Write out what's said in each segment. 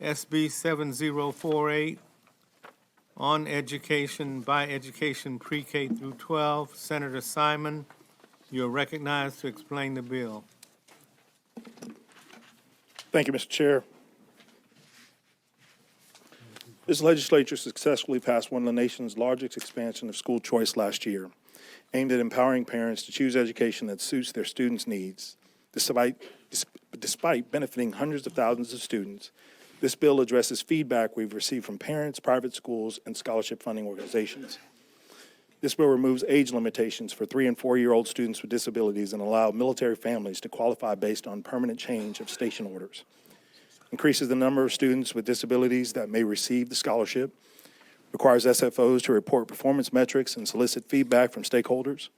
SB 7048, on education, by education pre-K through 12. Senator Simon, you are recognized to explain the bill. Thank you, Mr. Chair. This legislature successfully passed one of the nation's largest expansion of school choice last year, aimed at empowering parents to choose education that suits their students' needs. Despite benefiting hundreds of thousands of students, this bill addresses feedback we've received from parents, private schools, and scholarship funding organizations. This bill removes age limitations for 3- and 4-year-old students with disabilities and allows military families to qualify based on permanent change of station orders. Increases the number of students with disabilities that may receive the scholarship, requires SFOs to report performance metrics and solicit feedback from stakeholders,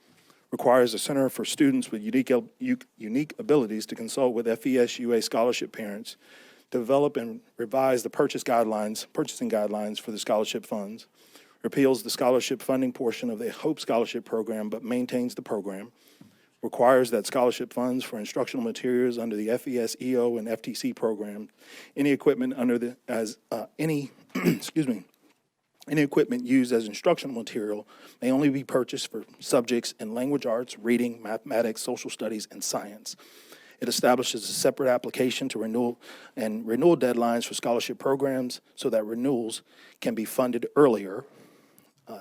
requires the Center for Students with Unique Abilities to consult with FESUA scholarship parents to develop and revise the purchasing guidelines for the scholarship funds, repeals the scholarship funding portion of the HOPE scholarship program but maintains the program, requires that scholarship funds for instructional materials under the FES, EO, and FTC program, any equipment any equipment used as instructional material may only be purchased for subjects in language arts, reading, mathematics, social studies, and science. It establishes a separate application to renewal deadlines for scholarship programs so that renewals can be funded earlier.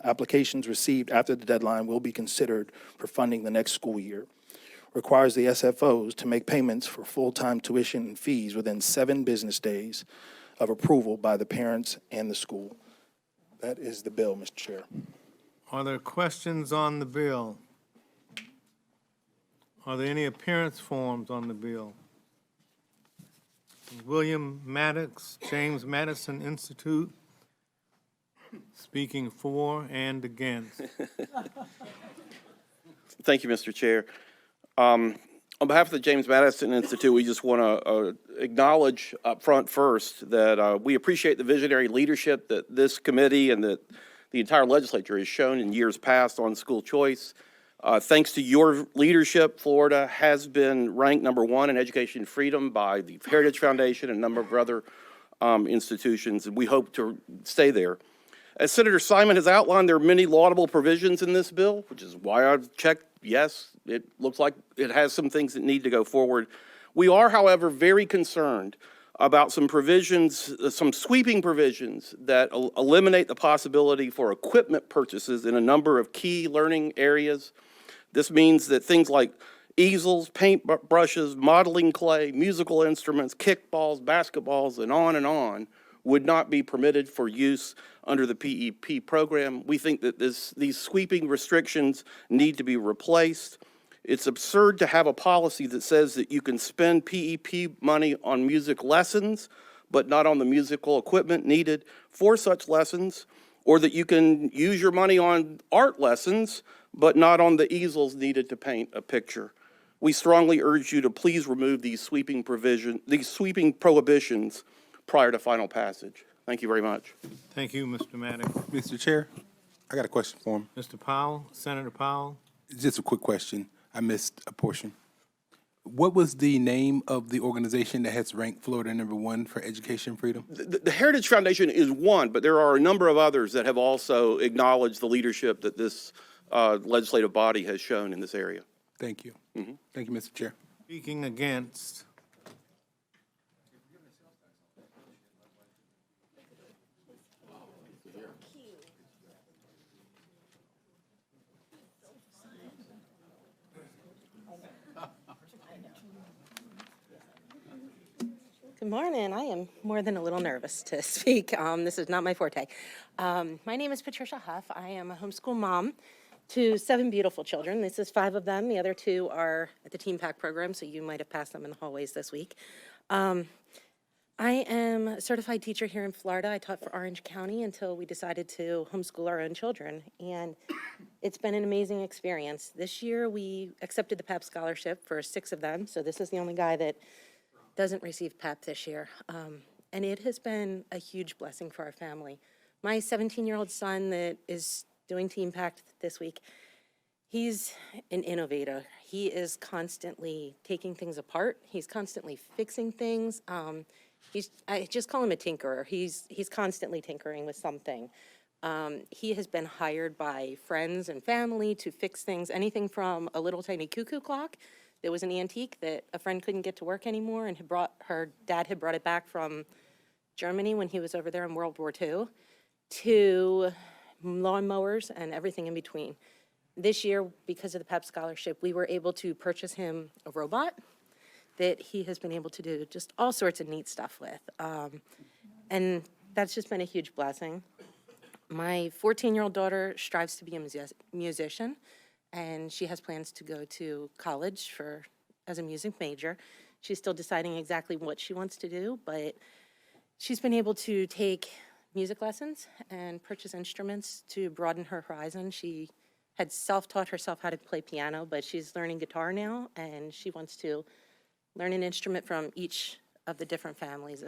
Applications received after the deadline will be considered for funding the next school year. Requires the SFOs to make payments for full-time tuition and fees within 7 business days of approval by the parents and the school. That is the bill, Mr. Chair. Are there questions on the bill? Are there any appearance forms on the bill? William Maddox, James Madison Institute, speaking for and against. Thank you, Mr. Chair. On behalf of the James Madison Institute, we just want to acknowledge up front first that we appreciate the visionary leadership that this committee and that the entire legislature has shown in years past on school choice. Thanks to your leadership, Florida has been ranked #1 in education freedom by the Heritage Foundation and a number of other institutions, and we hope to stay there. As Senator Simon has outlined, there are many laudable provisions in this bill, which is why I've checked. Yes, it looks like it has some things that need to go forward. We are, however, very concerned about some provisions, some sweeping provisions that eliminate the possibility for equipment purchases in a number of key learning areas. This means that things like easels, paint brushes, modeling clay, musical instruments, kickballs, basketballs, and on would not be permitted for use under the PEP program. We think that these sweeping restrictions need to be replaced. It's absurd to have a policy that says that you can spend PEP money on music lessons, but not on the musical equipment needed for such lessons, or that you can use your money on art lessons, but not on the easels needed to paint a picture. We strongly urge you to please remove these sweeping prohibitions prior to final passage. Thank you very much. Thank you, Mr. Maddox. Mr. Chair, I got a question for him. Mr. Powell, Senator Powell. Just a quick question. I missed a portion. What was the name of the organization that has ranked Florida #1 for education freedom? The Heritage Foundation is one, but there are a number of others that have also acknowledged the leadership that this legislative body has shown in this area. Thank you. Thank you, Mr. Chair. Speaking against. Good morning. I am more than a little nervous to speak. This is not my forte. My name is Patricia Huff. I am a homeschool mom to 7 beautiful children. This is 5 of them. The other 2 are at the Team Pack program, so you might have passed them in the hallways this week. I am a certified teacher here in Florida. I taught for Orange County until we decided to homeschool our own children, and it's been an amazing experience. This year, we accepted the PEP scholarship for 6 of them, so this is the only guy that doesn't receive PEP this year, and it has been a huge blessing for our family. My 17-year-old son that is doing Team Pact this week, he's an innovator. He is constantly taking things apart. He's constantly fixing things. I just call him a tinkerer. He's constantly tinkering with something. He has been hired by friends and family to fix things, anything from a little tiny cuckoo clock that was an antique that a friend couldn't get to work anymore, and her dad had brought it back from Germany when he was over there in World War II, to lawnmowers and everything in between. This year, because of the PEP scholarship, we were able to purchase him a robot that he has been able to do just all sorts of neat stuff with. And that's just been a huge blessing. My 14-year-old daughter strives to be a musician, and she has plans to go to college as a music major. She's still deciding exactly what she wants to do, but she's been able to take music lessons and purchase instruments to broaden her horizon. She had self-taught herself how to play piano, but she's learning guitar now, and she wants to learn an instrument from each of the different families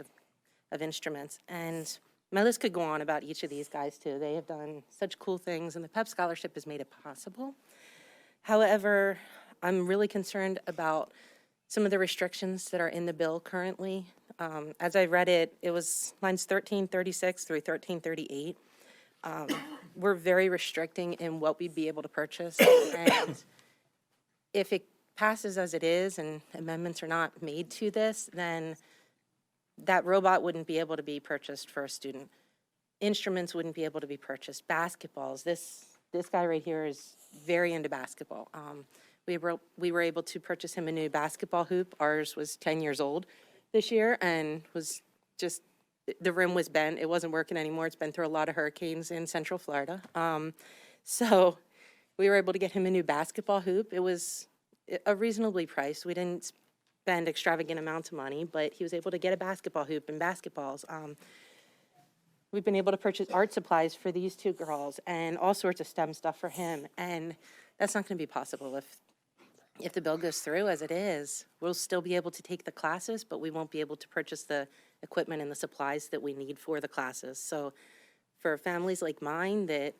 of instruments. And my list could go on about each of these guys, too. They have done such cool things, and the PEP scholarship has made it possible. However, I'm really concerned about some of the restrictions that are in the bill currently. As I read it, it was lines 1336 through 1338. We're very restricting in what we'd be able to purchase. And if it passes as it is and amendments are not made to this, then that robot wouldn't be able to be purchased for a student. Instruments wouldn't be able to be purchased. Basketballs, this guy right here is very into basketball. We were able to purchase him a new basketball hoop. Ours was 10 years old this year and was just, the rim was bent. It wasn't working anymore. It's been through a lot of hurricanes in Central Florida. So we were able to get him a new basketball hoop. It was a reasonably priced. We didn't spend extravagant amounts of money, but he was able to get a basketball hoop and basketballs. We've been able to purchase art supplies for these two girls and all sorts of STEM stuff for him. And that's not going to be possible if the bill goes through as it is. We'll still be able to take the classes, but we won't be able to purchase the equipment and the supplies that we need for the classes. So for families like mine that,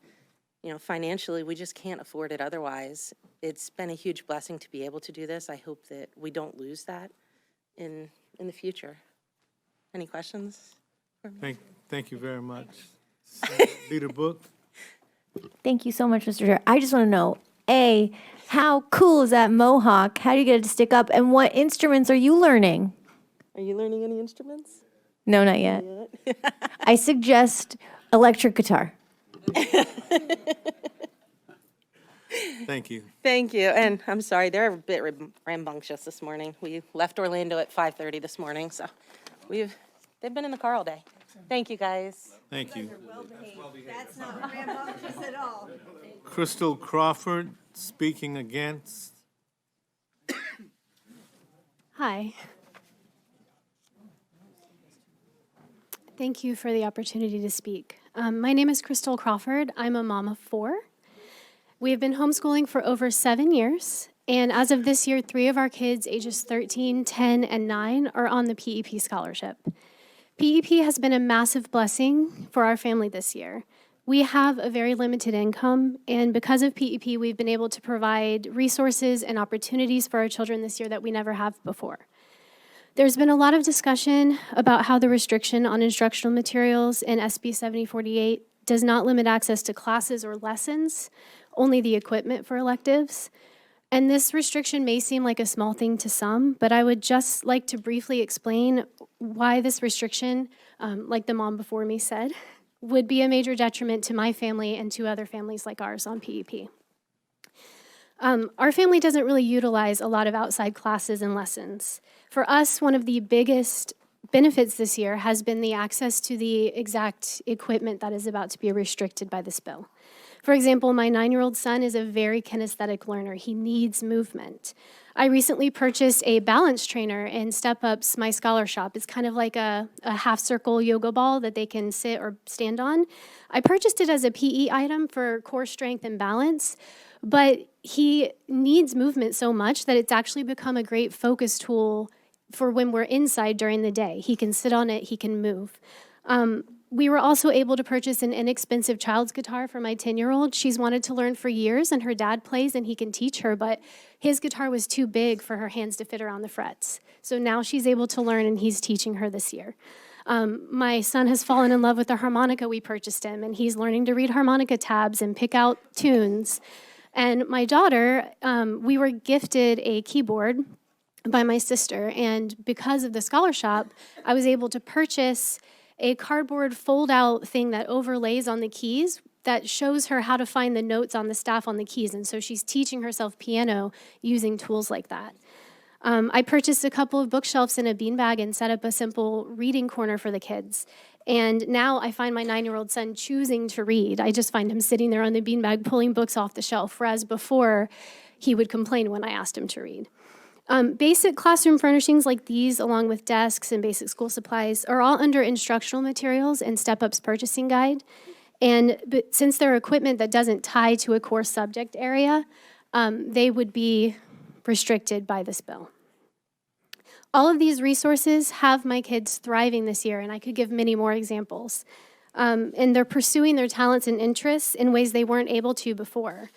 financially, we just can't afford it otherwise, it's been a huge blessing to be able to do this. I hope that we don't lose that in the future. Any questions? Thank you very much. Leader Book? Thank you so much, Mr. Chair. I just want to know, A, how cool is that mohawk? How do you get it to stick up? And what instruments are you learning? Are you learning any instruments? No, not yet. I suggest electric guitar. Thank you. Thank you, and I'm sorry, they're a bit rambunctious this morning. We left Orlando at 5:30 this morning, so they've been in the car all day. Thank you, guys. Thank you. That's not rambunctious at all. Crystal Crawford, speaking against. Hi. Thank you for the opportunity to speak. My name is Crystal Crawford. I'm a mom of 4. We have been homeschooling for over 7 years, and as of this year, 3 of our kids, ages 13, 10, and 9, are on the PEP scholarship. PEP has been a massive blessing for our family this year. We have a very limited income, and because of PEP, we've been able to provide resources and opportunities for our children this year that we never have before. There's been a lot of discussion about how the restriction on instructional materials in SB 7048 does not limit access to classes or lessons, only the equipment for electives. And this restriction may seem like a small thing to some, but I would just like to briefly explain why this restriction, like the mom before me said, would be a major detriment to my family and to other families like ours on PEP. Our family doesn't really utilize a lot of outside classes and lessons. For us, one of the biggest benefits this year has been the access to the exact equipment that is about to be restricted by this bill. For example, my 9-year-old son is a very kinesthetic learner. He needs movement. I recently purchased a balance trainer in Step Up's My Scholarshop. It's kind of like a half-circle yoga ball that they can sit or stand on. I purchased it as a PE item for core strength and balance, but he needs movement so much that it's actually become a great focus tool for when we're inside during the day. He can sit on it, he can move. We were also able to purchase an inexpensive child's guitar for my 10-year-old. She's wanted to learn for years, and her dad plays, and he can teach her, but his guitar was too big for her hands to fit around the frets. So now she's able to learn, and he's teaching her this year. My son has fallen in love with the harmonica we purchased him, and he's learning to read harmonica tabs and pick out tunes. And my daughter, we were gifted a keyboard by my sister, and because of the scholarship, I was able to purchase a cardboard fold-out thing that overlays on the keys that shows her how to find the notes on the staff on the keys, and so she's teaching herself piano using tools like that. I purchased a couple of bookshelves and a beanbag and set up a simple reading corner for the kids. And now I find my 9-year-old son choosing to read. I just find him sitting there on the beanbag pulling books off the shelf, whereas before he would complain when I asked him to read. Basic classroom furnishings like these, along with desks and basic school supplies, are all under instructional materials and Step Up's purchasing guide. But since they're equipment that doesn't tie to a core subject area, they would be restricted by this bill. All of these resources have my kids thriving this year, and I could give many more examples. And they're pursuing their talents and interests in ways they weren't able to before.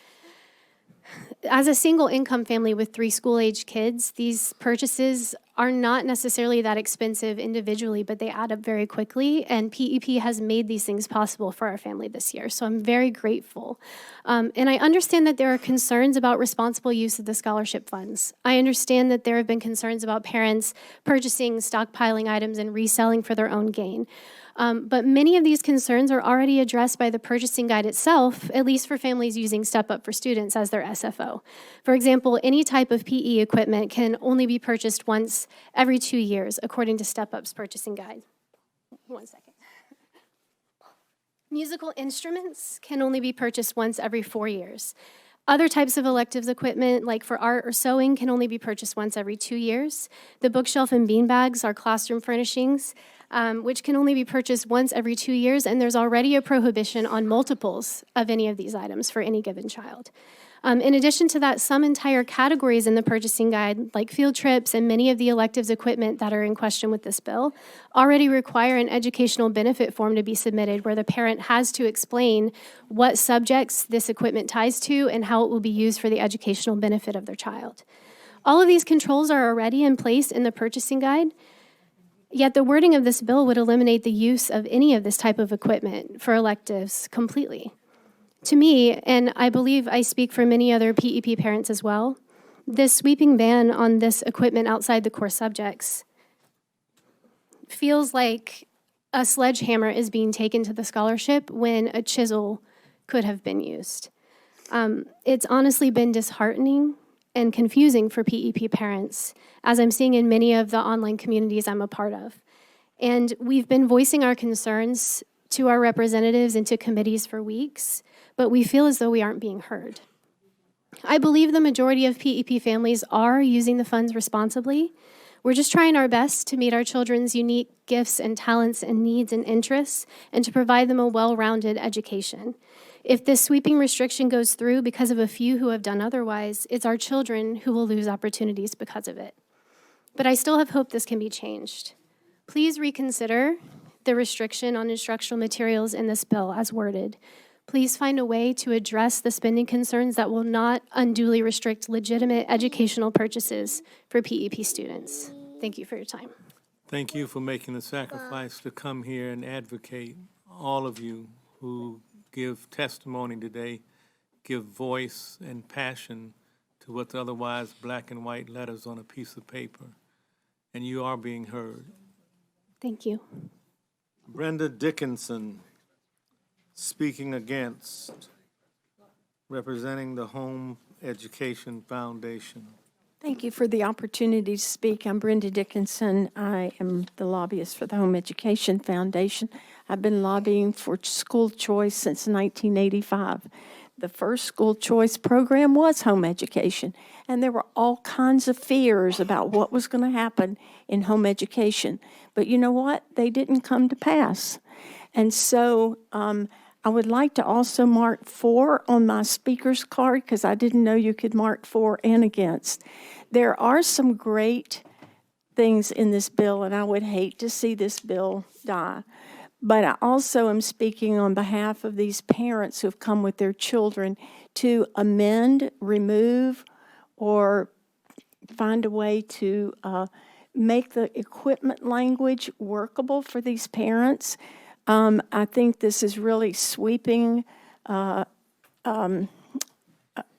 As a single income family with 3 school-age kids, these purchases are not necessarily that expensive individually, but they add up very quickly, and PEP has made these things possible for our family this year, so I'm very grateful. And I understand that there are concerns about responsible use of the scholarship funds. I understand that there have been concerns about parents purchasing, stockpiling items, and reselling for their own gain. But many of these concerns are already addressed by the purchasing guide itself, at least for families using Step Up for Students as their SFO. For example, any type of PE equipment can only be purchased once every 2 years, according to Step Up's purchasing guide. 1 second. Musical instruments can only be purchased once every 4 years. Other types of electives equipment, like for art or sewing, can only be purchased once every 2 years. The bookshelf and beanbags are classroom furnishings, which can only be purchased once every 2 years, and there's already a prohibition on multiples of any of these items for any given child. In addition to that, some entire categories in the purchasing guide, like field trips and many of the electives equipment that are in question with this bill, already require an educational benefit form to be submitted where the parent has to explain what subjects this equipment ties to and how it will be used for the educational benefit of their child. All of these controls are already in place in the purchasing guide, yet the wording of this bill would eliminate the use of any of this type of equipment for electives completely. To me, and I believe I speak for many other PEP parents as well, this sweeping ban on this equipment outside the core subjects feels like a sledgehammer is being taken to the scholarship when a chisel could have been used. It's honestly been disheartening and confusing for PEP parents, as I'm seeing in many of the online communities I'm a part of. And we've been voicing our concerns to our representatives and to committees for weeks, but we feel as though we aren't being heard. I believe the majority of PEP families are using the funds responsibly. We're just trying our best to meet our children's unique gifts and talents and needs and interests and to provide them a well-rounded education. If this sweeping restriction goes through because of a few who have done otherwise, it's our children who will lose opportunities because of it. But I still have hope this can be changed. Please reconsider the restriction on instructional materials in this bill as worded. Please find a way to address the spending concerns that will not unduly restrict legitimate educational purchases for PEP students. Thank you for your time. Thank you for making the sacrifice to come here and advocate. All of you who give testimony today, give voice and passion to what's otherwise black and white letters on a piece of paper. And you are being heard. Thank you. Brenda Dickinson, speaking against, representing the Home Education Foundation. Thank you for the opportunity to speak. I'm Brenda Dickinson. I am the lobbyist for the Home Education Foundation. I've been lobbying for school choice since 1985. The first school choice program was home education, and there were all kinds of fears about what was going to happen in home education. But you know what? They didn't come to pass. And so I would like to also mark for on my speaker's card, because I didn't know you could mark for and against. There are some great things in this bill, and I would hate to see this bill die. But I also am speaking on behalf of these parents who have come with their children to amend, remove, or find a way to make the equipment language workable for these parents. I think this is really sweeping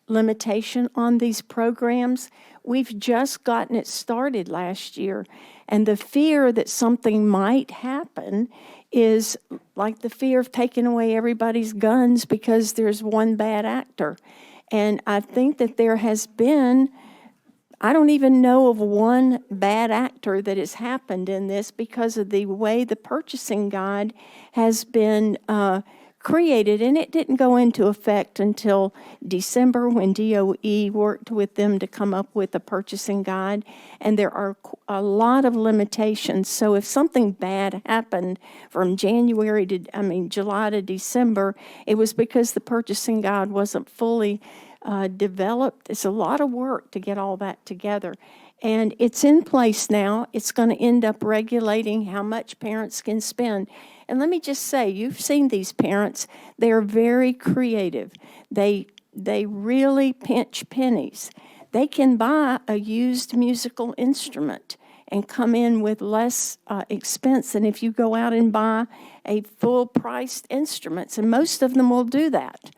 limitation on these programs. We've just gotten it started last year, and the fear that something might happen is like the fear of taking away everybody's guns because there's one bad actor. And I think that there has been, I don't even know of one bad actor that has happened in this because of the way the purchasing guide has been created, and it didn't go into effect until December when DOE worked with them to come up with a purchasing guide, and there are a lot of limitations. So if something bad happened from July to December, it was because the purchasing guide wasn't fully developed. It's a lot of work to get all that together. And it's in place now. It's going to end up regulating how much parents can spend. And let me just say, you've seen these parents. They are very creative. They really pinch pennies. They can buy a used musical instrument and come in with less expense than if you go out and buy a full-priced instrument. And most of them will do that.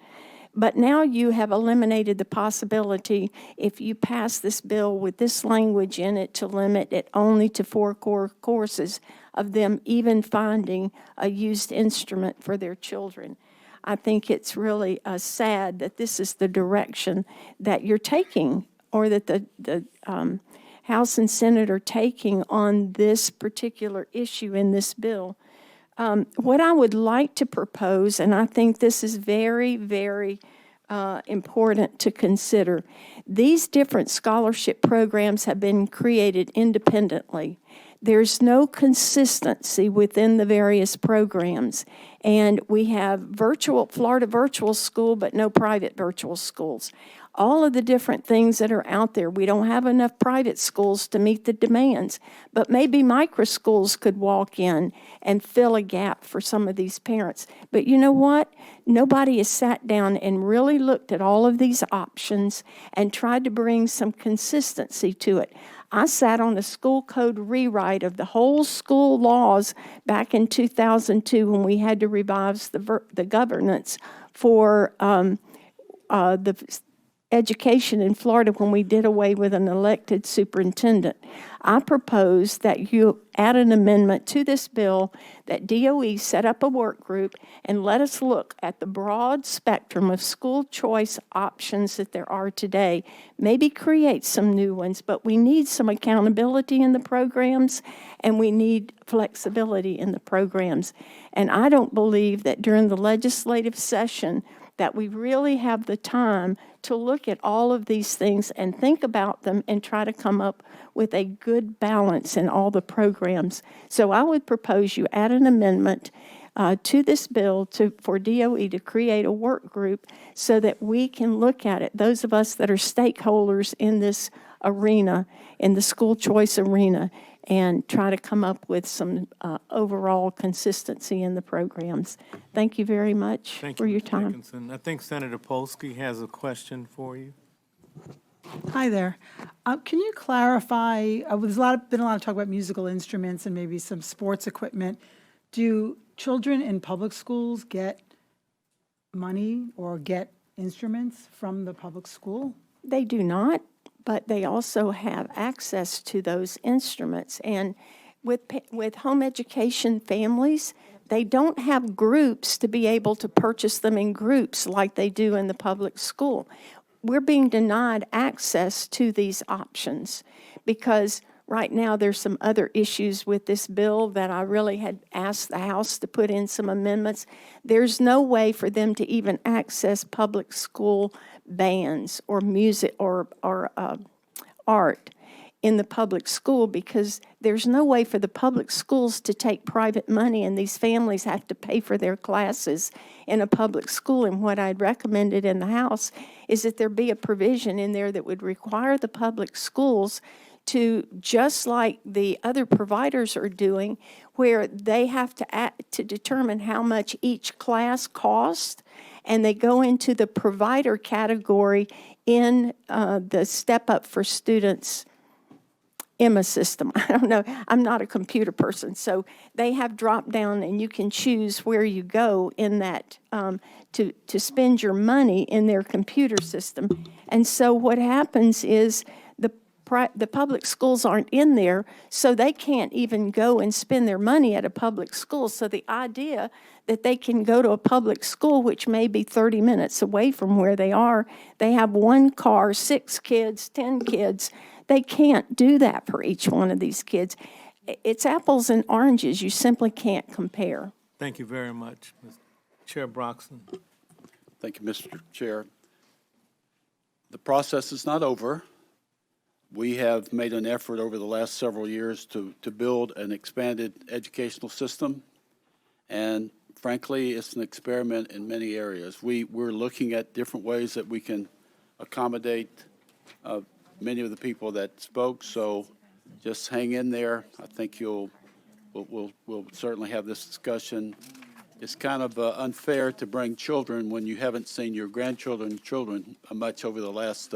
But now you have eliminated the possibility, if you pass this bill with this language in it, to limit it only to 4 core courses, of them even finding a used instrument for their children. I think it's really sad that this is the direction that you're taking, or that the House and Senate are taking on this particular issue in this bill. What I would like to propose, and I think this is very, very important to consider, these different scholarship programs have been created independently. There's no consistency within the various programs. And we have Florida Virtual School, but no private virtual schools. All of the different things that are out there. We don't have enough private schools to meet the demands, but maybe micro schools could walk in and fill a gap for some of these parents. But you know what? Nobody has sat down and really looked at all of these options and tried to bring some consistency to it. I sat on a school code rewrite of the whole school laws back in 2002 when we had to revise the governance for the education in Florida when we did away with an elected superintendent. I propose that you add an amendment to this bill that DOE set up a work group and let us look at the broad spectrum of school choice options that there are today. Maybe create some new ones, but we need some accountability in the programs and we need flexibility in the programs. And I don't believe that during the legislative session that we really have the time to look at all of these things and think about them and try to come up with a good balance in all the programs. So I would propose you add an amendment to this bill for DOE to create a work group so that we can look at it, those of us that are stakeholders in this arena, in the school choice arena, and try to come up with some overall consistency in the programs. Thank you very much for your time. Dickinson. I think Senator Polsky has a question for you. Hi there. Can you clarify, there's been a lot of talk about musical instruments and maybe some sports equipment. Do children in public schools get money or get instruments from the public school? They do not, but they also have access to those instruments. And with home education families, they don't have groups to be able to purchase them in groups like they do in the public school. We're being denied access to these options because right now there's some other issues with this bill that I really had asked the House to put in some amendments. There's no way for them to even access public school bands or music or art in the public school because there's no way for the public schools to take private money, and these families have to pay for their classes in a public school. And what I'd recommended in the House is that there be a provision in there that would require the public schools to, just like the other providers are doing, where they have to determine how much each class costs, and they go into the provider category in the Step Up for Students Emma system. I don't know. I'm not a computer person. So they have drop down, and you can choose where you go in that to spend your money in their computer system. And so what happens is the public schools aren't in there, so they can't even go and spend their money at a public school. So the idea that they can go to a public school, which may be 30 minutes away from where they are, they have one car, 6 kids, 10 kids. They can't do that for each one of these kids. It's apples and oranges. You simply can't compare. Thank you very much. Chair Broxton. Thank you, Mr. Chair. The process is not over. We have made an effort over the last several years to build an expanded educational system, and frankly, it's an experiment in many areas. We're looking at different ways that we can accommodate many of the people that spoke, so just hang in there. I think we'll certainly have this discussion. It's kind of unfair to bring children when you haven't seen your grandchildren much over the last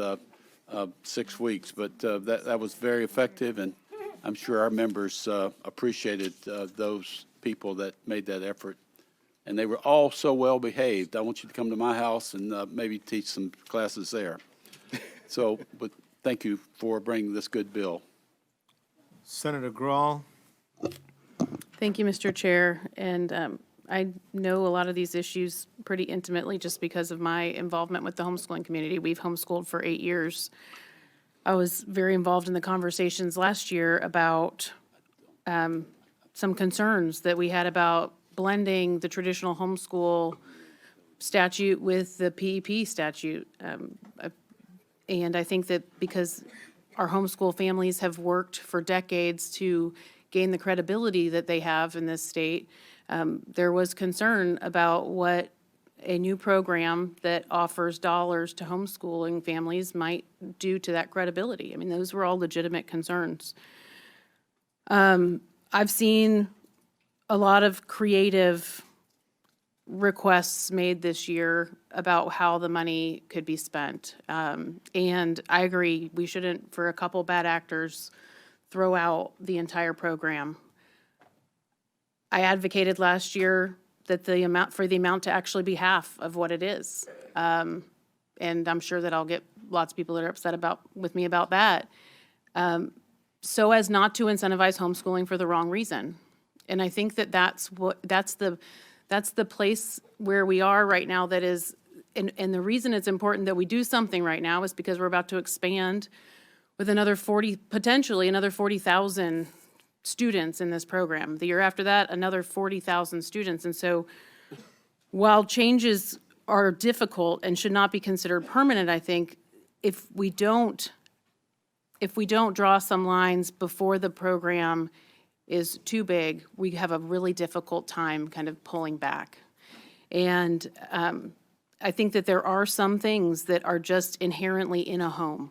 6 weeks, but that was very effective, and I'm sure our members appreciated those people that made that effort. And they were all so well behaved. I want you to come to my house and maybe teach some classes there. So, but thank you for bringing this good bill. Senator Grawl. Thank you, Mr. Chair. And I know a lot of these issues pretty intimately just because of my involvement with the homeschooling community. We've homeschooled for 8 years. I was very involved in the conversations last year about some concerns that we had about blending the traditional homeschool statute with the PEP statute. And I think that because our homeschool families have worked for decades to gain the credibility that they have in this state, there was concern about what a new program that offers dollars to homeschooling families might do to that credibility. I mean, those were all legitimate concerns. I've seen a lot of creative requests made this year about how the money could be spent. And I agree, we shouldn't, for a couple bad actors, throw out the entire program. I advocated last year that the amount to actually be half of what it is. And I'm sure that I'll get lots of people that are upset with me about that. So as not to incentivize homeschooling for the wrong reason. And I think that that's the place where we are right now that is, and the reason it's important that we do something right now is because we're about to expand with potentially another 40,000 students in this program. The year after that, another 40,000 students. And so while changes are difficult and should not be considered permanent, I think if we don't draw some lines before the program is too big, we have a really difficult time kind of pulling back. And I think that there are some things that are just inherently in a home.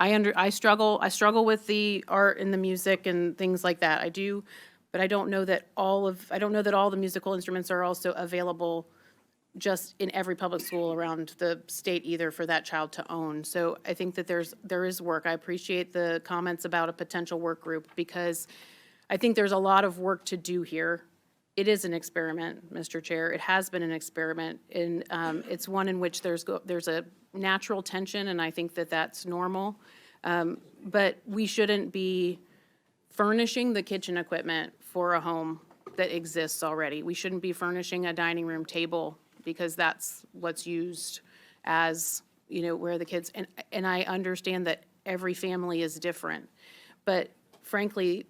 I struggle with the art and the music and things like that. I do, but I don't know that all the musical instruments are also available just in every public school around the state either for that child to own. So I think that there is work. I appreciate the comments about a potential work group because I think there's a lot of work to do here. It is an experiment, Mr. Chair. It has been an experiment, and it's one in which there's a natural tension, and I think that that's normal. But we shouldn't be furnishing the kitchen equipment for a home that exists already. We shouldn't be furnishing a dining room table because that's what's used as, where the kids, and I understand that every family is different. But frankly,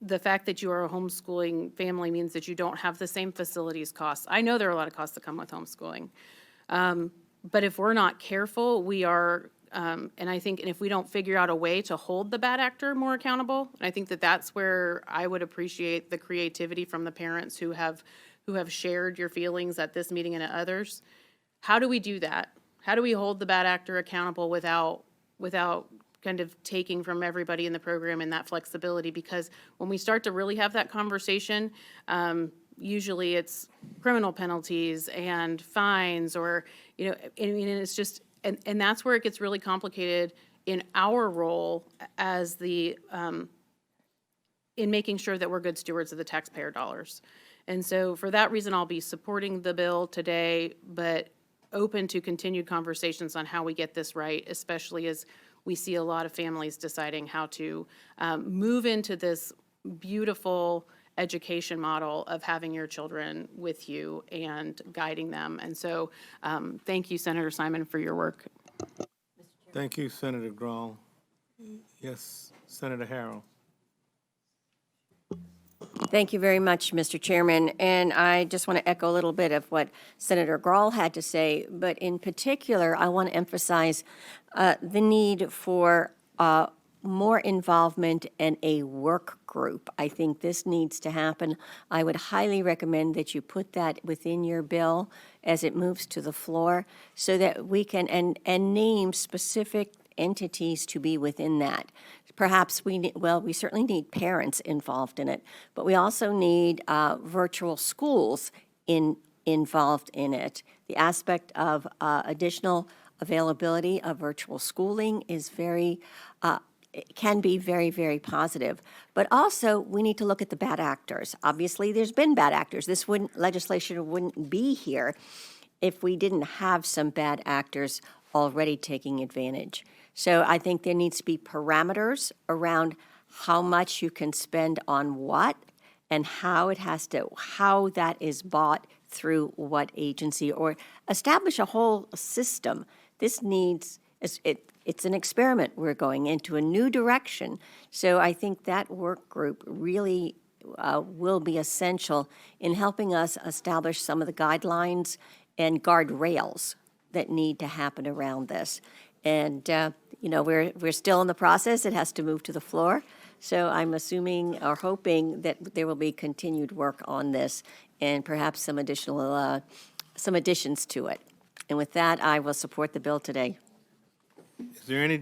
the fact that you are a homeschooling family means that you don't have the same facilities costs. I know there are a lot of costs that come with homeschooling. But if we're not careful, we are, and I think, and if we don't figure out a way to hold the bad actor more accountable, and I think that that's where I would appreciate the creativity from the parents who have shared your feelings at this meeting and at others. How do we do that? How do we hold the bad actor accountable without kind of taking from everybody in the program and that flexibility, because when we start to really have that conversation, usually it's criminal penalties and fines, or, you know, I mean, it's just, and that's where it gets really complicated in our role as the, in making sure that we're good stewards of the taxpayer dollars. And so for that reason, I'll be supporting the bill today, but open to continued conversations on how we get this right, especially as we see a lot of families deciding how to move into this beautiful education model of having your children with you and guiding them. And so thank you, Senator Simon, for your work. Thank you, Senator Grall. Yes, Senator Harrell. Thank you very much, Mr. Chairman. And I just want to echo a little bit of what Senator Grall had to say, but in particular, I want to emphasize the need for more involvement in a work group. I think this needs to happen. I would highly recommend that you put that within your bill as it moves to the floor so that we can, and name specific entities to be within that. Perhaps we certainly need parents involved in it, but we also need virtual schools involved in it. The aspect of additional availability of virtual schooling is it can be very, very positive. But also, we need to look at the bad actors. Obviously, there's been bad actors. This legislation wouldn't be here if we didn't have some bad actors already taking advantage. So I think there needs to be parameters around how much you can spend on what and how that is bought through what agency, or establish a whole system. This needs, it's an experiment. We're going into a new direction. So I think that work group really will be essential in helping us establish some of the guidelines and guardrails that need to happen around this. And, we're still in the process. It has to move to the floor. So I'm assuming or hoping that there will be continued work on this and perhaps some additions to it. And with that, I will support the bill today. Is there any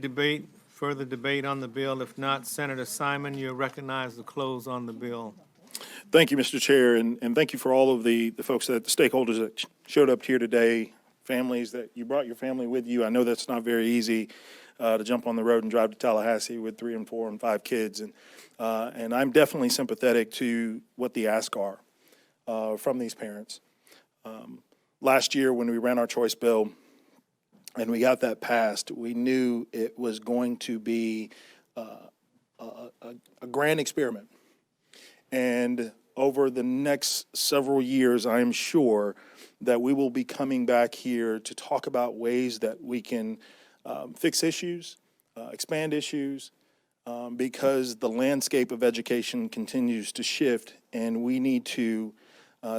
further debate on the bill? If not, Senator Simon, you're recognized to close on the bill. Thank you, Mr. Chair, and thank you for all of the folks, the stakeholders that showed up here today, families that you brought your family with you. I know that's not very easy to jump on the road and drive to Tallahassee with 3 and 4 and 5 kids, and I'm definitely sympathetic to what the asks are from these parents. Last year, when we ran our choice bill and we got that passed, we knew it was going to be a grand experiment. And over the next several years, I am sure that we will be coming back here to talk about ways that we can fix issues, expand issues, because the landscape of education continues to shift, and we need to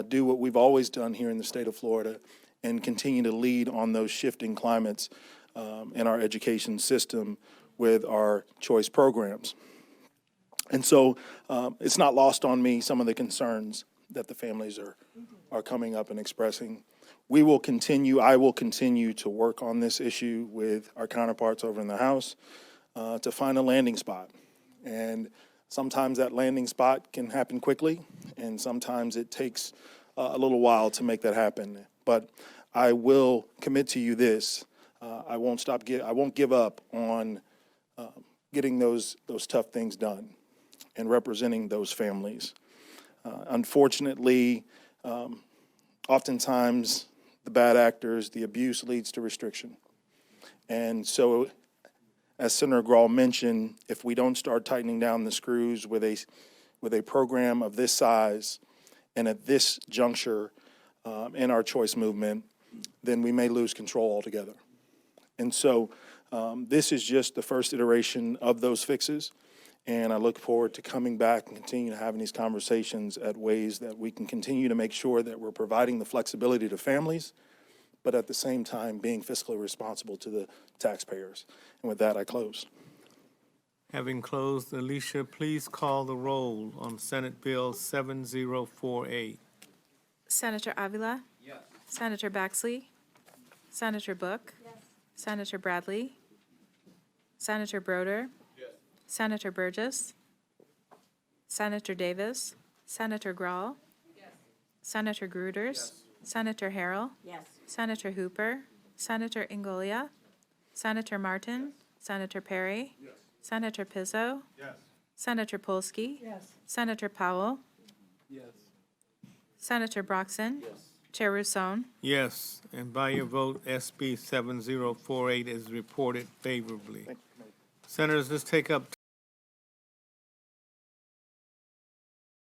do what we've always done here in the state of Florida and continue to lead on those shifting climates in our education system with our choice programs. And so it's not lost on me some of the concerns that the families are coming up and expressing. I will continue to work on this issue with our counterparts over in the House to find a landing spot. And sometimes that landing spot can happen quickly, and sometimes it takes a little while to make that happen. But I will commit to you this: I won't give up on getting those tough things done and representing those families. Unfortunately, oftentimes the bad actors, the abuse leads to restriction. And so, as Senator Grall mentioned, if we don't start tightening down the screws with a program of this size and at this juncture in our choice movement, then we may lose control altogether. And so this is just the first iteration of those fixes. And I look forward to coming back and continue to having these conversations at ways that we can continue to make sure that we're providing the flexibility to families, but at the same time being fiscally responsible to the taxpayers. And with that, I close. Having closed, Alicia, please call the roll on Senate Bill 7048. Senator Avila? Yes. Senator Baxley? Senator Book? Yes. Senator Bradley? Senator Broder? Senator Burgess? Senator Davis? Senator Grawl? Senator Gruters? Senator Harrell? Yes. Senator Hooper? Senator Ingolia? Senator Martin? Senator Perry? Senator Pizzo? Senator Polsky? Senator Powell? Senator Broxton? Chair Rousseau? Yes, and by your vote, SB 7048 is reported favorably. Senators, let's take up